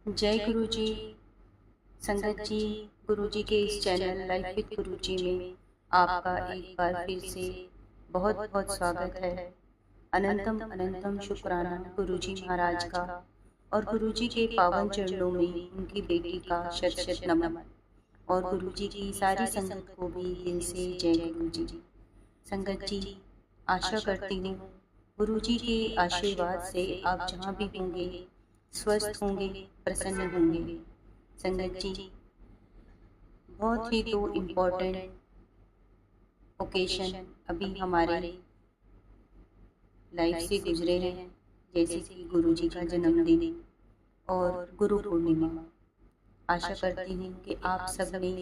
जय गुरु जी। संगत जी, गुरु जी के इस चैनल लाइफ विद गुरु जी में आपका एक बार फिर से बहुत बहुत स्वागत है। अनंतम अनंतम शुक्राना गुरु जी महाराज का और गुरु जी के पावन चरणों में उनकी बेटी का शत शत नमन और गुरु जी की सारी संगत को भी दिल से जय गुरु जी। संगत जी, आशा करती हूँ गुरु जी के आशीर्वाद से आप जहाँ भी होंगे स्वस्थ होंगे, प्रसन्न होंगे। संगत जी, बहुत ही दो इम्पोर्टेंट ओकेशन अभी हमारे लाइफ से गुजरे हैं, जैसे कि गुरु जी का जन्मदिन और गुरु पूर्णिमा। आशा करती हूँ कि आप सब ने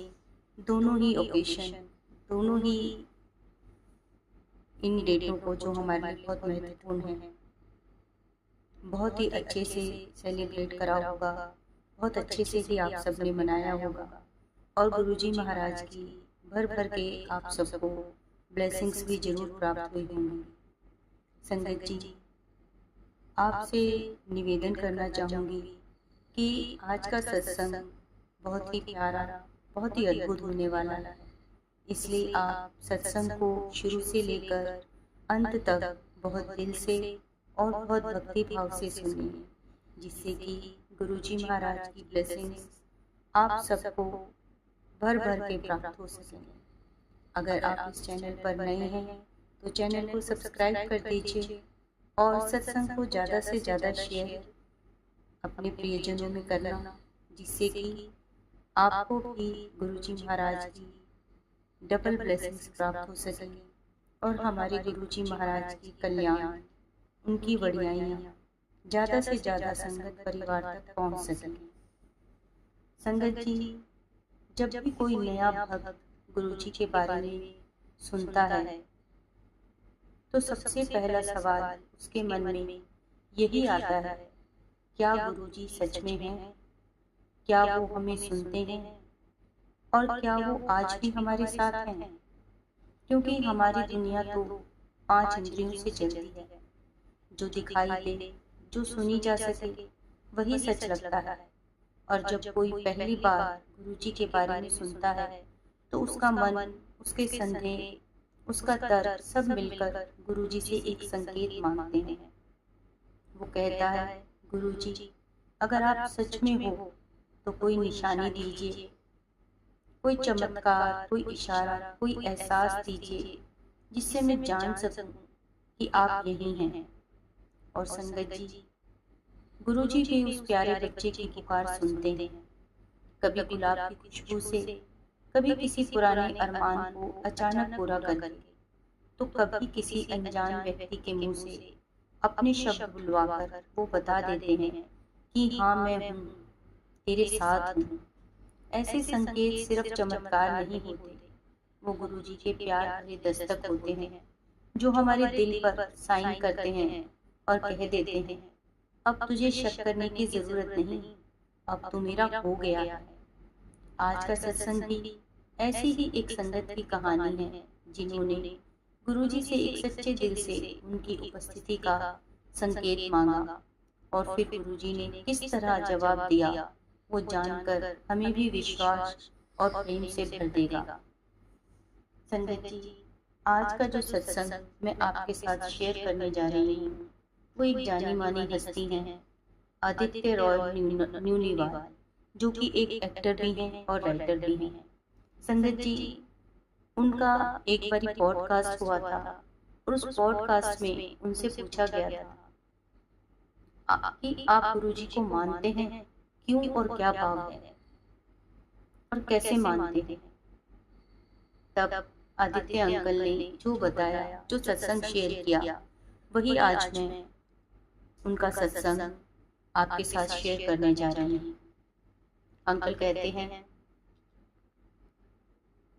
दोनों ही ओकेशन, दोनों ही इन डेटों को जो हमारे लिए बहुत महत्वपूर्ण है, बहुत ही अच्छे से सेलिब्रेट करा होगा, बहुत अच्छे से भी आप सब ने मनाया होगा और गुरुजी महाराज की भर भर के आप सबको ब्लेसिंग्स भी जरूर प्राप्त हुई होंगी। संगत जी, आपसे निवेदन करना चाहूँगी कि आज का सत्संग बहुत ही प्यारा, बहुत ही अद्भुत होने वाला है। इसलिए आप सत्संग को शुरू से लेकर अंत तक बहुत दिल से और बहुत भक्ति भाव से सुनिए, जिससे कि गुरुजी महाराज की ब्लेसिंग्स आप सबको भर भर के प्राप्त हो सकेंगे। अगर आप इस चैनल पर नए हैं तो चैनल को सब्सक्राइब कर दीजिए और सत्संग को ज़्यादा से ज़्यादा शेयर अपने प्रियजनों में करना, जिससे कि आपको भी गुरुजी महाराज की डबल ब्लेसिंग्स प्राप्त हो सकेंगे और हमारे गुरुजी महाराज की कल्याण, उनकी बढ़ियाइयाँ ज़्यादा से ज़्यादा संगत परिवार तक पहुँच सकेंगे। संगत जी, जब भी कोई नया भक्त गुरु जी के बारे में सुनता है तो सबसे पहला सवाल उसके मन में यही आता है, क्या गुरु जी सच में हैं? क्या वो हमें सुनते हैं? और क्या वो आज भी हमारे साथ हैं? क्योंकि हमारी दुनिया तो 5 इंद्रियों से चलती है। जो दिखाई दे, जो सुनी जा सके, वही सच लगता है। और जब कोई पहली बार गुरु जी के बारे में सुनता है तो उसका मन, उसके संदेह, उसका तर्क सब मिलकर गुरु जी से एक संकेत मांगते हैं। वो कहता है, गुरु जी, अगर आप सच में हो तो कोई निशानी दीजिए, कोई चमत्कार, कोई इशारा, कोई एहसास दीजिए, जिससे मैं जान सकूं कि आप यही हैं। और संगत जी, गुरु जी भी उस प्यारे बच्चे की पुकार सुनते हैं, कभी गुलाब की खुशबू से, कभी किसी पुराने अरमान को अचानक पूरा करके, तो कभी किसी अनजान व्यक्ति के मुंह से अपने शब्द बुलवाकर वो बता देते हैं कि हाँ, मैं हूँ, तेरे साथ हूँ। ऐसे संकेत सिर्फ चमत्कार नहीं होते, वो गुरु जी के प्यार भरे दस्तक होते हैं, जो हमारे दिल पर साइन करते हैं और कह देते हैं, अब तुझे शक करने की जरूरत नहीं, अब तू मेरा हो गया है। आज का सत्संग भी ऐसी ही एक संगत की कहानी है, जिन्होंने गुरुजी से एक सच्चे दिल से उनकी उपस्थिति का संकेत मांगा और फिर गुरुजी ने किस तरह जवाब दिया, वो जानकर हमें भी विश्वास और प्रेम से भर देगा। संगत जी, आज का जो सत्संग मैं आपके साथ शेयर करने जा रही हूँ, वो एक जानी मानी हस्ती हैं, आदित्य रॉय न्यूलीवाल, जो कि एक एक्टर भी हैं और राइटर भी हैं। संगत जी, उनका एक बार पॉडकास्ट हुआ था और उस पॉडकास्ट में उनसे पूछा गया था कि आप गुरुजी को मानते हैं, क्यों और क्या भाव है और कैसे मानते हैं। तब आदित्य अंकल ने जो बताया, जो सत्संग शेयर किया, वही आज मैं उनका सत्संग आपके साथ शेयर करने जा रही हूँ। अंकल कहते हैं,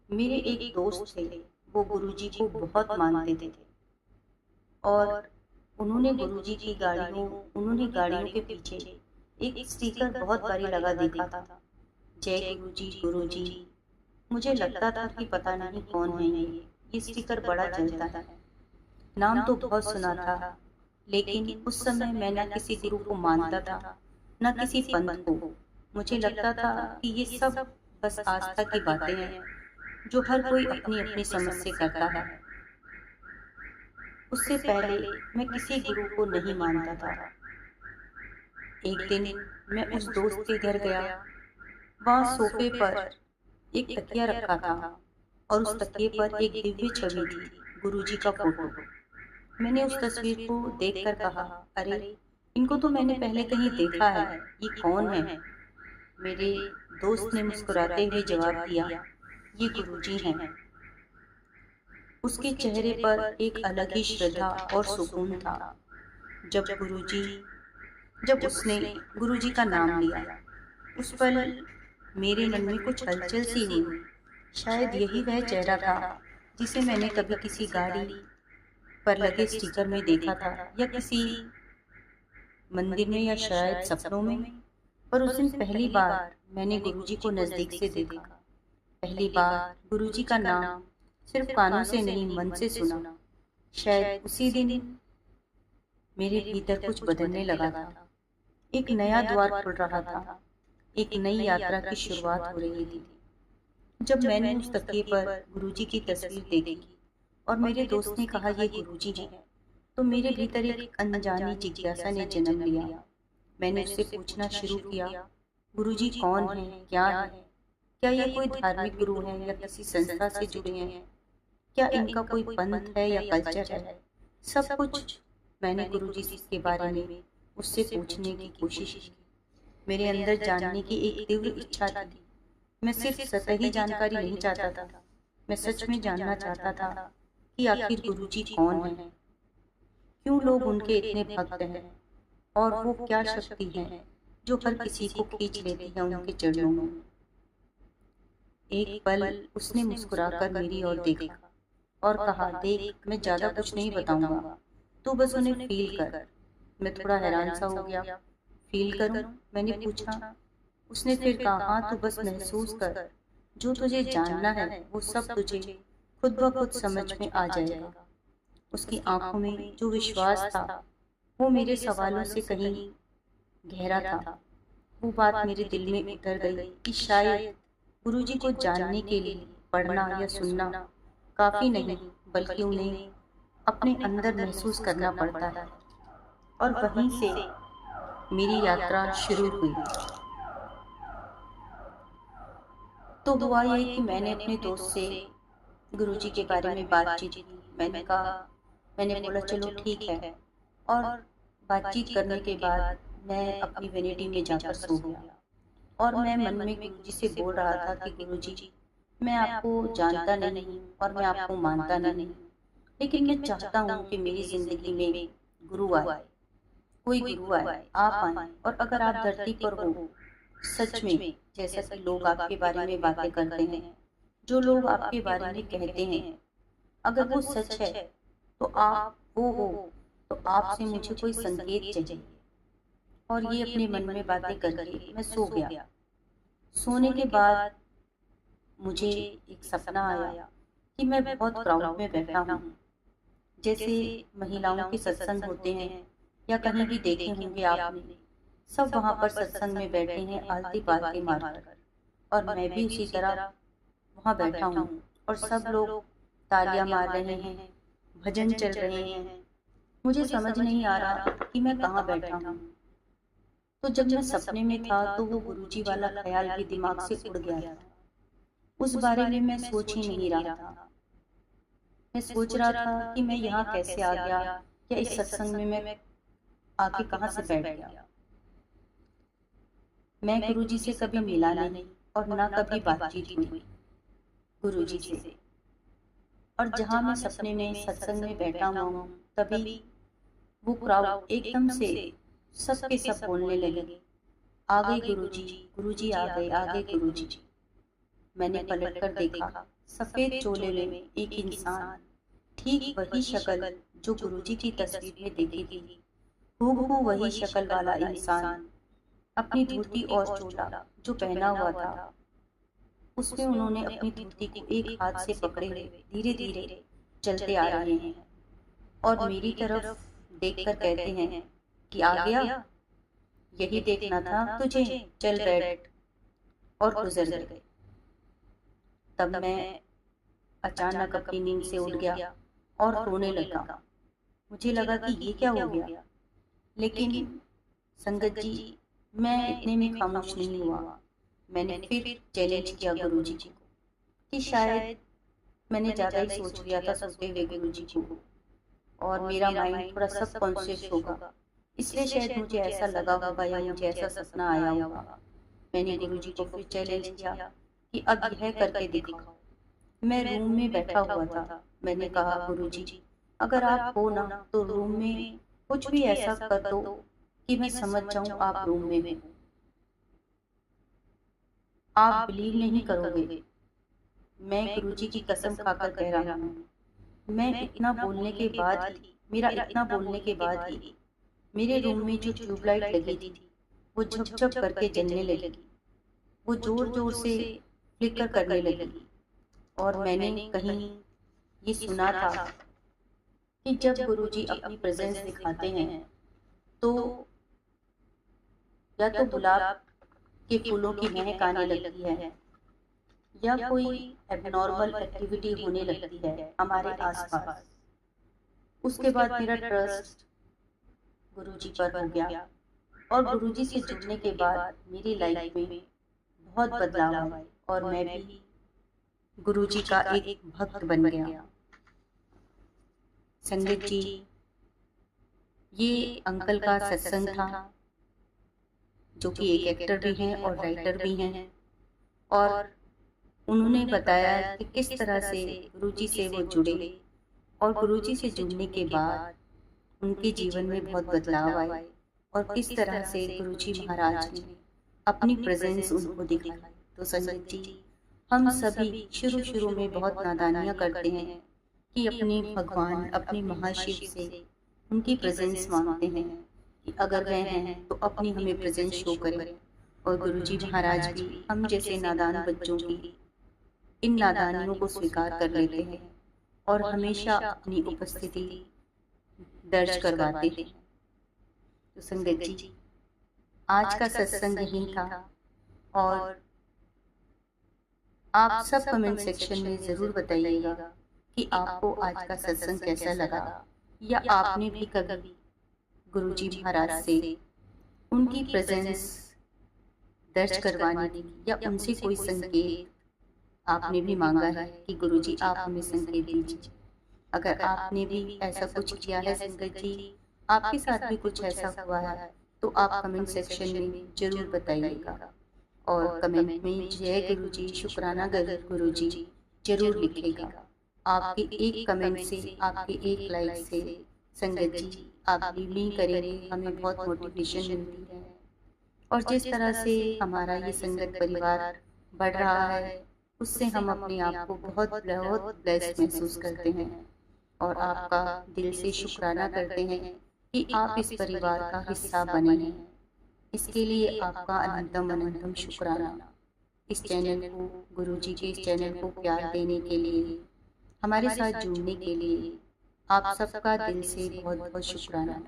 मेरे एक दोस्त थे, वो गुरुजी को बहुत मानते थे और उन्होंने गाड़ियों के पीछे एक स्टिकर बहुत बारी लगा देखा था, जय गुरुजी गुरुजी। मुझे लगता था कि पता नहीं कौन है ये स्टिकर बड़ा चलता है, नाम तो बहुत सुना था, लेकिन उस समय मैं न किसी गुरु को मानता था न किसी पंथ को। मुझे लगता था कि ये सब बस आस्था की बातें हैं जो हर कोई अपनी अपनी समझ से करता है। उससे पहले मैं किसी गुरु को नहीं मानता था। एक दिन मैं उस दोस्त के घर गया। वहाँ सोफे पर एक तकिया रखा था और उस तकिए पर एक दिव्य छवि थी, गुरुजी का फोटो। मैंने उस तस्वीर को देखकर कहा, अरे इनको तो मैंने पहले कहीं देखा है, ये कौन है? मेरे दोस्त ने मुस्कुराते हुए जवाब दिया, ये गुरुजी हैं। उसके चेहरे पर एक अलग ही श्रद्धा और सुकून था। जब उसने गुरुजी का नाम लिया, उस पल मेरे मन में कुछ हलचल सी हुई। शायद यही वह चेहरा था जिसे मैंने कभी किसी गाड़ी पर लगे स्टिकर में देखा था, या किसी मंदिर में, या शायद सपनों में। पर उस दिन पहली बार मैंने गुरुजी को नजदीक से देखा। पहली बार गुरुजी का नाम सिर्फ कानों से नहीं, मन से सुना। शायद उसी दिन मेरे भीतर कुछ बदलने लगा था। एक नया द्वार खुल रहा था, एक नई यात्रा की शुरुआत हो रही थी। जब मैंने उस तकिए पर गुरुजी की तस्वीर देखी और मेरे दोस्त ने कहा, ये गुरुजी हैं, तो मेरे भीतर एक अनजानी जिज्ञासा ने जन्म लिया। मैंने उससे पूछना शुरू किया, गुरुजी कौन है, क्या है? क्या ये कोई धार्मिक गुरु है या किसी संस्था से जुड़े हैं? क्या इनका कोई पंथ है या कल्चर है? सब कुछ मैंने गुरुजी के बारे में उससे पूछने की कोशिश की। मेरे अंदर जानने की एक तीव्र इच्छा थी। मैं सिर्फ सतही जानकारी नहीं चाहता था, मैं सच में जानना चाहता था कि आखिर गुरुजी कौन है, क्यों लोग उनके इतने भक्त हैं, और वो क्या शक्ति है जो हर किसी को खींच लेती है उनके चरणों में। एक पल उसने मुस्कुराकर मेरी ओर देखा और कहा, देख, मैं ज्यादा कुछ नहीं बताऊंगा, तू बस उन्हें फील कर। मैं थोड़ा हैरान सा हो गया। फील करूं? मैंने पूछा। उसने फिर कहा, हाँ, तू बस महसूस कर। जो तुझे जानना है वो सब तुझे खुद ब खुद समझ में आ जाएगा। उसकी आंखों में जो विश्वास था वो मेरे सवालों से कहीं गहरा था। वो बात मेरे दिल में उतर गई कि शायद गुरुजी को जानने के लिए पढ़ना या सुनना काफी नहीं, बल्कि उन्हें अपने अंदर महसूस करना पड़ता है। और वहीं से मेरी यात्रा शुरू हुई। तो हुआ ये कि मैंने अपने दोस्त से गुरुजी के बारे में बातचीत की। मैंने बोला, चलो ठीक है। और बातचीत करने के बाद मैं अपनी वैनिटी में जाकर सो गया। और मैं मन में गुरुजी से बोल रहा था कि गुरुजी, मैं आपको जानता नहीं और मैं आपको मानता नहीं, लेकिन मैं चाहता हूँ कि मेरी जिंदगी में गुरु आए, कोई गुरु आए, आप आए। और अगर आप धरती पर हो सच में, जैसा कि लोग आपके बारे में बातें करते हैं, जो लोग आपके बारे में कहते हैं, अगर वो सच है तो आप वो हो, तो आपसे मुझे कोई संकेत चाहिए। और ये अपने मन में बातें करके मैं सो गया। सोने के बाद मुझे एक सपना आया कि मैं बहुत क्राउड में बैठा हूँ, जैसे महिलाओं के सत्संग होते हैं, या कहीं भी देखे होंगे आपने। सब वहाँ पर सत्संग में बैठे हैं, आलती पालती मारकर, और मैं भी उसी तरह वहाँ बैठा हूँ। और सब लोग तालियां मार रहे हैं, भजन चल रहे हैं। मुझे समझ नहीं आ रहा कि मैं कहाँ बैठा हूँ। तो जब मैं सपने में था तो वो गुरुजी वाला ख्याल भी दिमाग से उड़ गया था। उस बारे में मैं सोच ही नहीं रहा था। मैं सोच रहा था कि मैं यहाँ कैसे आ गया, या इस सत्संग में मैं आके कहाँ से बैठ गया। मैं गुरुजी से कभी मिला नहीं और ना कभी बातचीत हुई गुरुजी से। और जहाँ मैं सपने में सत्संग में बैठा हुआ हूँ, तभी वो क्राउड एकदम से सबके सब बोलने लगे, आ गए गुरुजी, गुरुजी आ गए, आ गए गुरुजी। मैंने पलट कर देखा, सफेद चोले में एक इंसान, ठीक वही शक्ल जो गुरुजी की तस्वीर में देखी थी, हूबहू वही शक्ल वाला इंसान, अपनी धोती और चोला जो पहना हुआ था, उसमें उन्होंने अपनी धोती को एक हाथ से पकड़े हुए धीरे धीरे चलते आ रहे हैं और मेरी तरफ देखकर कहते हैं कि आ गया। यही देखना था तुझे, चल बैठ। और गुजर गए। तब मैं अचानक अपनी नींद से उठ गया और रोने लगा। मुझे लगा कि ये क्या हो गया, लेकिन संगत जी, मैं इतने में खामोश नहीं हुआ। मैंने फिर चैलेंज किया गुरुजी को कि शायद मैंने ज़्यादा ही सोच लिया था सोते हुए गुरुजी को, और मेरा माइंड थोड़ा सबकॉन्शियस होगा, इसलिए शायद मुझे ऐसा लगा होगा या मुझे ऐसा सपना आया होगा। मैंने गुरुजी को फिर चैलेंज किया कि अब यह करके दिखाओ। मैं रूम में बैठा हुआ था। मैंने कहा, गुरुजी, अगर आप हो ना तो रूम में कुछ भी ऐसा कर दो कि मैं समझ जाऊं आप रूम में हो। आप बिलीव नहीं करोगे, मैं गुरुजी की कसम खाकर कह रहा हूँ, मैं इतना बोलने के बाद ही, मेरा इतना बोलने के बाद ही मेरे रूम में जो ट्यूबलाइट लगी थी वो झप-झप करके जलने लगी। वो जोर जोर से फ्लिकर करने लगी। और मैंने कहीं ये सुना था कि जब गुरुजी अपनी प्रेजेंस दिखाते हैं तो या तो गुलाब के फूलों की महक आने लगती है या कोई एबनॉर्मल एक्टिविटी होने लगती है हमारे आसपास। उसके बाद मेरा ट्रस्ट गुरुजी पर हो गया और गुरुजी से जुड़ने के बाद मेरी लाइफ में बहुत बदलाव आए और मैं भी गुरुजी का एक भक्त बन गया। संगत जी, ये अंकल का सत्संग था, जो कि एक एक्टर भी हैं और राइटर भी हैं, और उन्होंने बताया कि किस तरह से गुरुजी से वो जुड़े और गुरुजी से जुड़ने के बाद उनके जीवन में बहुत बदलाव आए और किस तरह से गुरुजी महाराज ने अपनी प्रेजेंस उनको दिखाई। तो संगत जी, हम सभी शुरू शुरू में बहुत नादानियाँ करते हैं कि अपने भगवान, अपने महाशिव से उनकी प्रेजेंस मांगते हैं कि अगर वह हैं तो अपनी हमें प्रेजेंस शो करें। और गुरुजी महाराज भी हम जैसे नादान बच्चों की इन नादानियों को स्वीकार कर लेते हैं और हमेशा अपनी उपस्थिति दर्ज करवाते हैं। तो संगत जी, आज का सत्संग यही था और आप सब कमेंट सेक्शन में ज़रूर बताइएगा कि आपको आज का सत्संग कैसा लगा, या आपने भी कभी गुरुजी महाराज से उनकी प्रेजेंस दर्ज करवाने की या उनसे कोई संकेत आपने भी मांगा है कि गुरुजी आप हमें संकेत दीजिए। अगर आपने भी ऐसा कुछ किया है संगत जी, आपके साथ भी कुछ ऐसा हुआ है, तो आप कमेंट सेक्शन में ज़रूर बताइएगा और कमेंट में जय गुरुजी, शुक्राना गुरुजी जरूर लिखिएगा। आपके एक कमेंट से, आपके एक लाइक से संगत जी, आप बिलीव नहीं करेंगे, हमें बहुत मोटिवेशन मिलती है और जिस तरह से हमारा ये संगत परिवार बढ़ रहा है उससे हम अपने आप को बहुत बहुत ब्लेस्ड महसूस करते हैं और आपका दिल से शुक्राना करते हैं कि आप इस परिवार का हिस्सा बने हैं। इसके लिए आपका अनंतम अनंतम शुक्राना। इस चैनल को, गुरुजी के इस चैनल को प्यार देने के लिए, हमारे साथ जुड़ने के लिए आप सबका दिल से बहुत बहुत शुक्राना।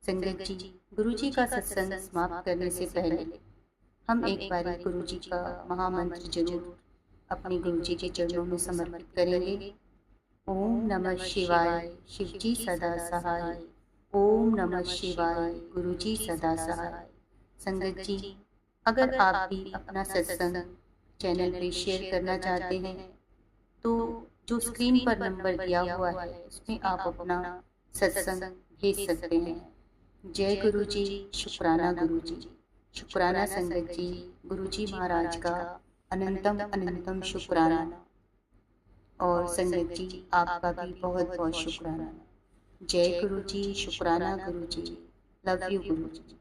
संगत जी, गुरुजी का सत्संग समाप्त करने से पहले हम एक बार गुरुजी का महामंत्र जरूर अपने गुरुजी के चरणों में समर्पित करेंगे। ओम नमः शिवाय, शिवजी सदा सहाय। ओम नमः शिवाय, गुरुजी सदा सहाय। संगत जी, अगर आप भी अपना सत्संग चैनल पे शेयर करना चाहते हैं तो जो स्क्रीन पर नंबर दिया हुआ है उसमें आप अपना सत्संग भेज सकते हैं। जय गुरुजी, शुक्राना गुरुजी, शुक्राना संगत जी, गुरुजी महाराज का अनंतम अनंतम शुक्राना और संगत जी आपका भी बहुत बहुत शुक्राना। जय गुरुजी, शुक्राना गुरुजी, लव यू गुरुजी।